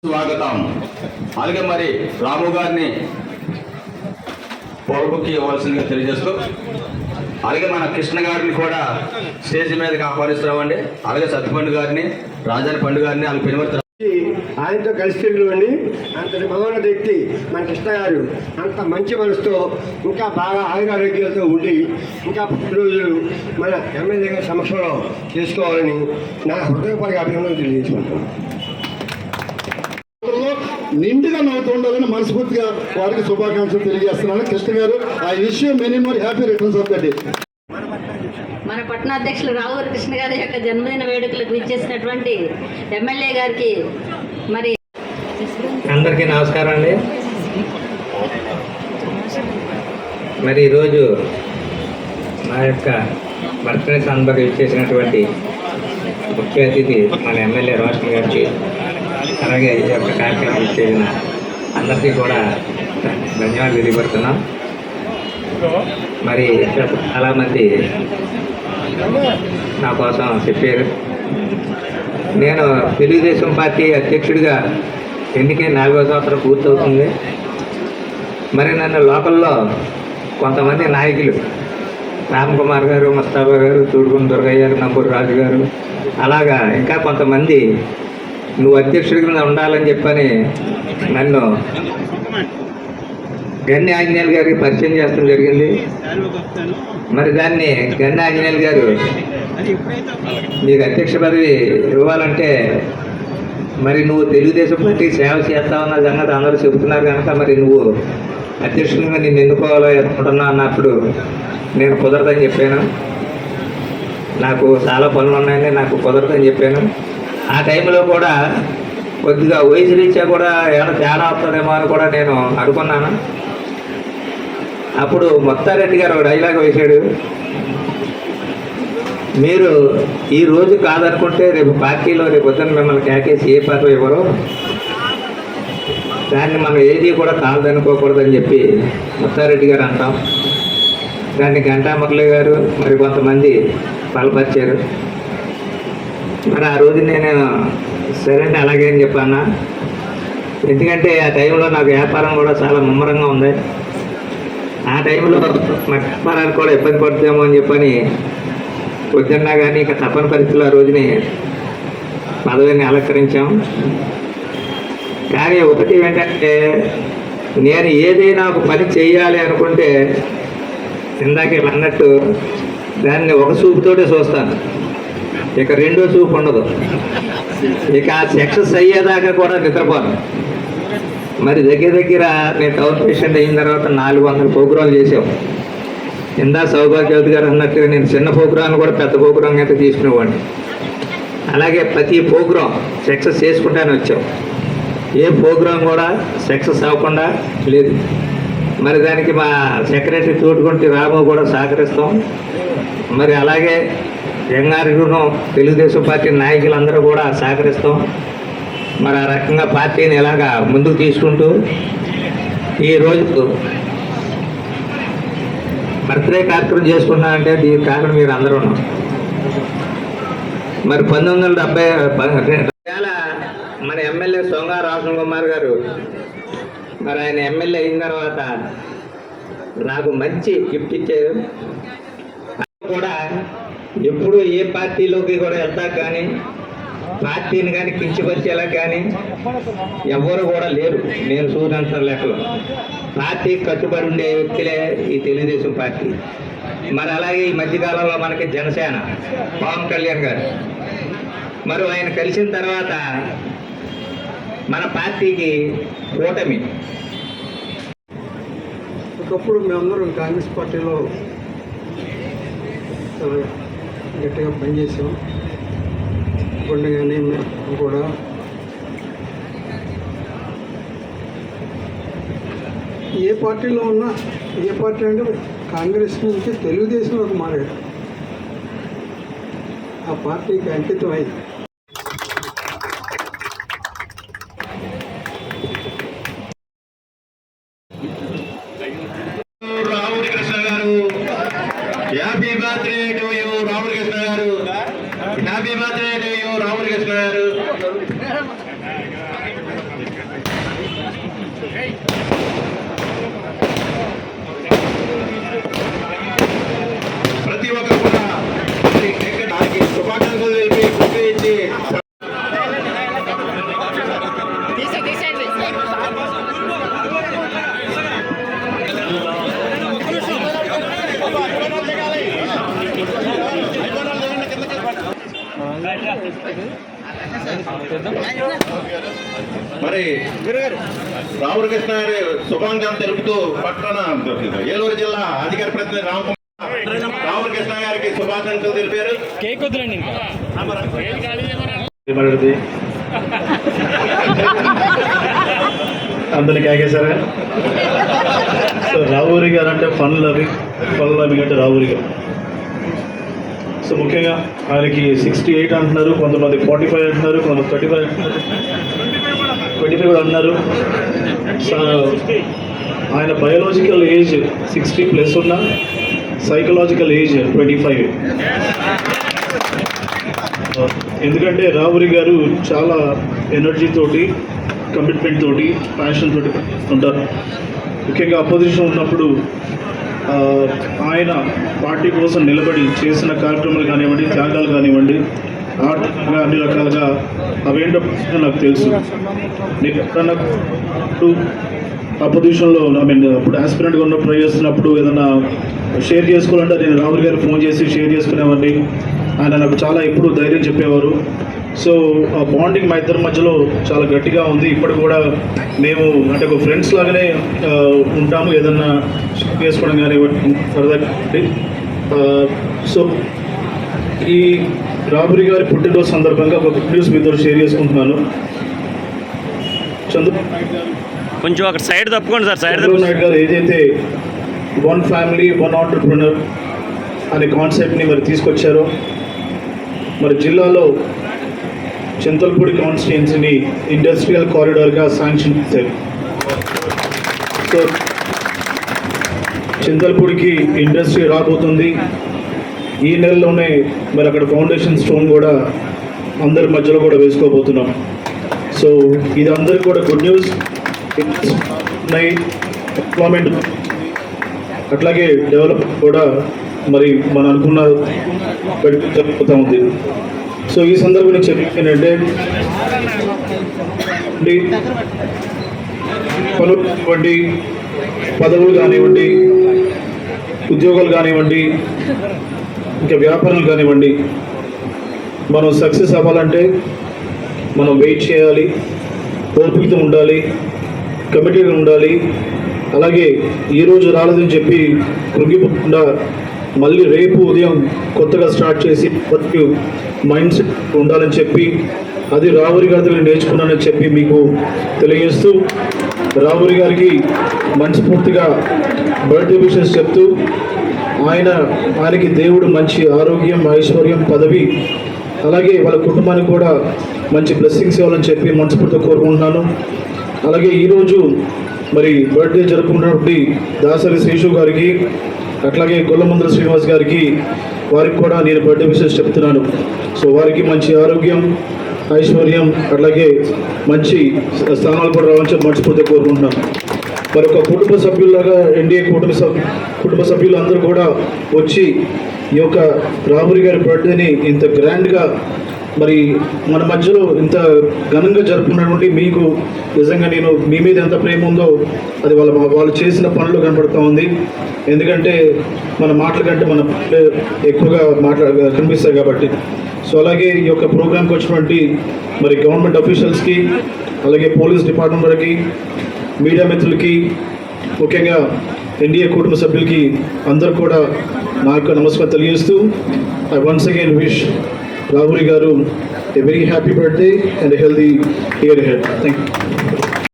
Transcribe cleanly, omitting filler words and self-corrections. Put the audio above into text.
స్వాగతం. అలాగే మరి రాము గారిని పొరబుక్కి ఇవ్వాల్సిందిగా తెలియజేస్తూ, అలాగే మన కృష్ణ గారిని కూడా స్టేజ్ మీదకి ఆహ్వానిస్తున్నామండి. అలాగే సత్యపండు గారిని, రాజాని పండు గారిని, వాళ్ళ పెనుమర్తి ఆయనతో కలిసి తిరుగుండి అంతటి మగోన్నత వ్యక్తి మన కృష్ణ గారు అంత మంచి మనసుతో ఇంకా బాగా ఆరోగ్యాలతో ఉండి ఇంకా పుట్టినరోజులు మన ఎమ్మెల్యే గారి సమక్షంలో చేసుకోవాలని నా హృదయపూర్వక అభినందనలు తెలియజేసుకుంటున్నాను. నిండుగా నవ్వుతూ ఉండాలని మనస్ఫూర్తిగా వారికి శుభాకాంక్షలు తెలియజేస్తున్నాను. కృష్ణ గారు I wish you many more happy returns of the day. మన పట్టణాధ్యక్షులు రావుగారి కృష్ణ గారి యొక్క జన్మదిన వేడుకలకు ఇచ్చేసినటువంటి ఎమ్మెల్యే గారికి మరి అందరికీ నమస్కారం అండి. మరి ఈరోజు మా యొక్క బర్త్డే సందర్భంగా ఇచ్చేసినటువంటి ముఖ్య అతిథి మన ఎమ్మెల్యే రోషన్ గారికి, అలాగే ఈ యొక్క కార్యక్రమం ఇచ్చేసిన అందరికీ కూడా ధన్యవాదాలు తెలియపడుతున్నాం. మరి చాలామంది నా కోసం చెప్పారు. నేను తెలుగుదేశం పార్టీ అధ్యక్షుడిగా ఎన్నికై 4వ సంవత్సరం పూర్తవుతుంది. మరి నన్ను లోకల్లో కొంతమంది నాయకులు రామకుమార్ గారు, ముస్తాఫా గారు, తూడుగుండ దుర్గయ్య గారు, నంబూరు రాజు గారు, అలాగా ఇంకా కొంతమంది నువ్వు అధ్యక్షుడిగా ఉండాలని చెప్పని నన్ను గన్ని ఆంజనేయులు గారికి పరిచయం చేయడం జరిగింది. మరి దాన్ని గన్ని ఆంజనేయులు గారు నీకు అధ్యక్ష పదవి ఇవ్వాలంటే మరి నువ్వు తెలుగుదేశం పార్టీ సేవ చేస్తావన్న సంగతి అందరూ చెబుతున్నారు కనుక మరి నువ్వు అధ్యక్షునిగా నేను ఎన్నుకోవాలో అనుకుంటున్నా అన్నప్పుడు నేను కుదరదని చెప్పాను. నాకు చాలా పనులు ఉన్నాయని నాకు కుదరదని చెప్పాను. ఆ టైంలో కూడా కొద్దిగా వయసు రీత్యా కూడా ఏమైనా తేడా వస్తుందేమో అని కూడా నేను అనుకున్నాను. అప్పుడు మొత్తారెడ్డి గారు ఒక డైలాగ్ వేశాడు, మీరు ఈ రోజు కాదనుకుంటే రేపు పార్టీలో రేపు పొద్దున్న మిమ్మల్ని కేకేసి ఏ పదవి ఇవ్వరు, దాన్ని మనం ఏది కూడా కాదనుకోకూడదని చెప్పి మొత్తారెడ్డి గారు అంటాం. దాన్ని గంటా మురళి గారు మరి కొంతమంది బలపరిచారు. మరి ఆ రోజు నేను సరే అలాగే అని చెప్పాను. ఎందుకంటే ఆ టైంలో నాకు వ్యాపారం కూడా చాలా ముమ్మరంగా ఉంది. ఆ టైంలో మా వ్యాపారాలు కూడా ఇబ్బంది పడుతుందేమో అని చెప్పని వద్దన్నా కానీ ఇక తప్పని పరిస్థితులు ఆ రోజుని పదవిని అలంకరించాం. కానీ ఒకటి ఏంటంటే నేను ఏదైనా ఒక పని చేయాలి అనుకుంటే ఇందాక అన్నట్టు దాన్ని ఒక చూపుతోటే చూస్తాను, ఇక రెండో చూపు ఉండదు. ఇక ఆ సక్సెస్ అయ్యేదాకా కూడా నిద్రపోను. మరి దగ్గర నేను టౌన్ పేషెంట్ అయిన తర్వాత 400 ప్రోగ్రాంలు చేసాం. ఇందా సౌభాగ్యవతి గారు అన్నట్టుగా నేను చిన్న ప్రోగ్రాం కూడా పెద్ద ప్రోగ్రాం అయితే తీసుకునేవాడిని. అలాగే ప్రతి ప్రోగ్రాం సక్సెస్ చేసుకుంటానే వచ్చాం. ఏ ప్రోగ్రాం కూడా సక్సెస్ అవ్వకుండా లేదు. మరి దానికి మా సెక్రటరీ తోటుకుంటి రాము కూడా సహకరిస్తాం. మరి అలాగే యంగారును తెలుగుదేశం పార్టీ నాయకులందరూ కూడా సహకరిస్తాం. మరి ఆ రకంగా పార్టీని ఎలాగా ముందుకు తీసుకుంటూ ఈరోజు బర్త్డే కార్యక్రమం చేసుకున్నానంటే దీనికి కారణం మీరు అందరూ. మరి 1970 మన ఎమ్మెల్యే సొంగ రోషన్ కుమార్ గారు మరి ఆయన ఎమ్మెల్యే అయిన తర్వాత నాకు మంచి గిఫ్ట్ ఇచ్చారు. కూడా ఎప్పుడు ఏ పార్టీలోకి కూడా వెళ్తా కానీ పార్టీని కానీ కించపరిచేలా కానీ ఎవరు కూడా లేరు. నేను చూసినంత లెక్కలో పార్టీ కట్టుబడి ఉండే వ్యక్తులే ఈ తెలుగుదేశం పార్టీ. మరి అలాగే ఈ మధ్యకాలంలో మనకి జనసేన పవన్ కళ్యాణ్ గారు మరి ఆయన కలిసిన తర్వాత మన పార్టీకి కూటమి. ఒకప్పుడు మేమందరం కాంగ్రెస్ పార్టీలో చాలా గట్టిగా పనిచేసాం. ఇప్పుడు కానీ మేము కూడా ఏ పార్టీలో ఉన్నా, ఏ పార్టీ అంటే కాంగ్రెస్ నుంచి తెలుగుదేశంలోకి మారాడు. ఆ పార్టీకి అంకితం అయింది. రామకృష్ణ గారు, happy birthday to you Ramakrishna గారు, happy birthday to you Ramakrishna గారు. మరి రావుల కృష్ణ గారి శుభాకాంక్షలు తెలుపుతూ పట్టణ ఏలూరు జిల్లా అధికార ప్రతినిధి రావుల కృష్ణ గారికి శుభాకాంక్షలు తెలిపారు. అందరినీ కాగేశారా? సో రావూరి గారు అంటే పనులు అవి అంటే రావూరి గారు. సో ముఖ్యంగా ఆయనకి 68 అంటున్నారు, కొంతమంది 45 అంటున్నారు, కొంతమంది 35 అంటున్నారు, 25 కూడా అన్నారు. సో ఆయన బయోలాజికల్ ఏజ్ 60+ ఉన్న సైకలాజికల్ ఏజ్ 25. ఎందుకంటే రావూరి గారు చాలా ఎనర్జీ తోటి, కమిట్మెంట్ తోటి, ప్యాషన్ తోటి ఉంటారు. ముఖ్యంగా అపోజిషన్ ఉన్నప్పుడు ఆయన పార్టీ కోసం నిలబడి చేసిన కార్యక్రమాలు కానివ్వండి, త్యాగాలు కానివ్వండి, ఆర్థికంగా అన్ని రకాలుగా అవేంటో నాకు తెలుసు. నేను ఎప్పుడన్నప్పుడు అపోజిషన్లో అప్పుడు ఆస్పిరెంట్గా ఉన్న ట్రై చేస్తున్నప్పుడు ఏదన్నా షేర్ చేసుకోవాలంటే నేను రాహుల్ గారికి ఫోన్ చేసి షేర్ చేసుకునేవాడిని. ఆయన నాకు చాలా ఎప్పుడు ధైర్యం చెప్పేవారు. సో ఆ బాండింగ్ మా ఇద్దరి మధ్యలో చాలా గట్టిగా ఉంది. ఇప్పుడు కూడా మేము అంటే ఒక ఫ్రెండ్స్ లాగానే ఉంటాము. ఏదన్నా చేసుకోవడం కానీ సరదాగా. సో ఈ రాబరీ గారి పుట్టినరోజు సందర్భంగా ఒక గుడ్ న్యూస్ మీతో షేర్ చేసుకుంటున్నాను. కొంచెం అక్కడ సైడ్ తప్పుకోండి సార్. చంద్రబాబు నాయుడు గారు ఏదైతే వన్ ఫ్యామిలీ వన్ ఆంటర్ప్రినర్ అనే కాన్సెప్ట్ని మరి తీసుకొచ్చారో, మరి జిల్లాలో చింతల్పూడి కాన్స్టిట్యున్సీని ఇండస్ట్రియల్ కారిడార్గా శాంక్షన్ చేశారు. సో చింతల్పూడికి ఇండస్ట్రీ రాబోతుంది. ఈ నెలలోనే మరి అక్కడ ఫౌండేషన్ స్టోన్ కూడా అందరి మధ్యలో కూడా వేసుకోబోతున్నాం. సో ఇది అందరికీ కూడా గుడ్ న్యూస్. ఎంప్లాయ్మెంట్ అట్లాగే డెవలప్ కూడా మరి మనం అనుకున్న జరుగుతూ ఉంది. సో ఈ సందర్భంగా చెప్పేంటంటే పనులు కానివ్వండి, పదవులు కానివ్వండి, ఉద్యోగాలు కానివ్వండి, ఇంకా వ్యాపారాలు కానివ్వండి, మనం సక్సెస్ అవ్వాలంటే మనం వెయిట్ చేయాలి, ఓపికతో ఉండాలి, కమిటీగా ఉండాలి. అలాగే ఈరోజు రాలేదని చెప్పి కృంగిపోకుండా మళ్ళీ రేపు ఉదయం కొత్తగా స్టార్ట్ చేసి కొత్త మైండ్ సెట్ ఉండాలని చెప్పి అది రావూరి గారి దగ్గర నేర్చుకున్నానని చెప్పి మీకు తెలియజేస్తూ రావూరి గారికి మనస్ఫూర్తిగా బర్త్డే విషెస్ చెప్తూ ఆయనకి దేవుడు మంచి ఆరోగ్యం, ఐశ్వర్యం, పదవి, అలాగే వాళ్ళ కుటుంబానికి కూడా మంచి బ్లెస్సింగ్స్ ఇవ్వాలని చెప్పి మనస్ఫూర్తిగా కోరుకుంటున్నాను. అలాగే ఈరోజు మరి బర్త్డే జరుపుకున్నటువంటి దాసరి శేషు గారికి, అట్లాగే గొల్లమందల శ్రీనివాస్ గారికి, వారికి కూడా నేను బర్త్డే విషెస్ చెప్తున్నాను. సో వారికి మంచి ఆరోగ్యం, ఐశ్వర్యం, అట్లాగే మంచి స్థానాలు కూడా రావాలని చెప్పి మనస్ఫూర్తిగా కోరుకుంటున్నాను. మరి ఒక కుటుంబ సభ్యులాగా ఎన్డీఏ కుటుంబ సభ్యులు అందరూ కూడా వచ్చి ఈ యొక్క రావూరి గారి బర్త్డేని ఇంత గ్రాండ్గా మరి మన మధ్యలో ఇంత ఘనంగా జరుపుకున్నటువంటి మీకు నిజంగా నేను మీ మీద ఎంత ప్రేమ ఉందో అది వాళ్ళు చేసిన పనులు కనబడుతూ ఉంది. ఎందుకంటే మన మాటల కంటే మన ఎక్కువగా కనిపిస్తాయి కాబట్టి. సో అలాగే ఈ యొక్క ప్రోగ్రాంకి వచ్చినటువంటి మరి గవర్నమెంట్ అఫీషియల్స్కి, అలాగే పోలీస్ డిపార్ట్మెంట్ వారికి, మీడియా మిత్రులకి, ముఖ్యంగా ఎన్డీఏ కుటుంబ సభ్యులకి అందరూ కూడా నా యొక్క నమస్కారం తెలియజేస్తూ I once again wish Ravuri గారు a very happy birthday and a healthy year ahead. Thank you.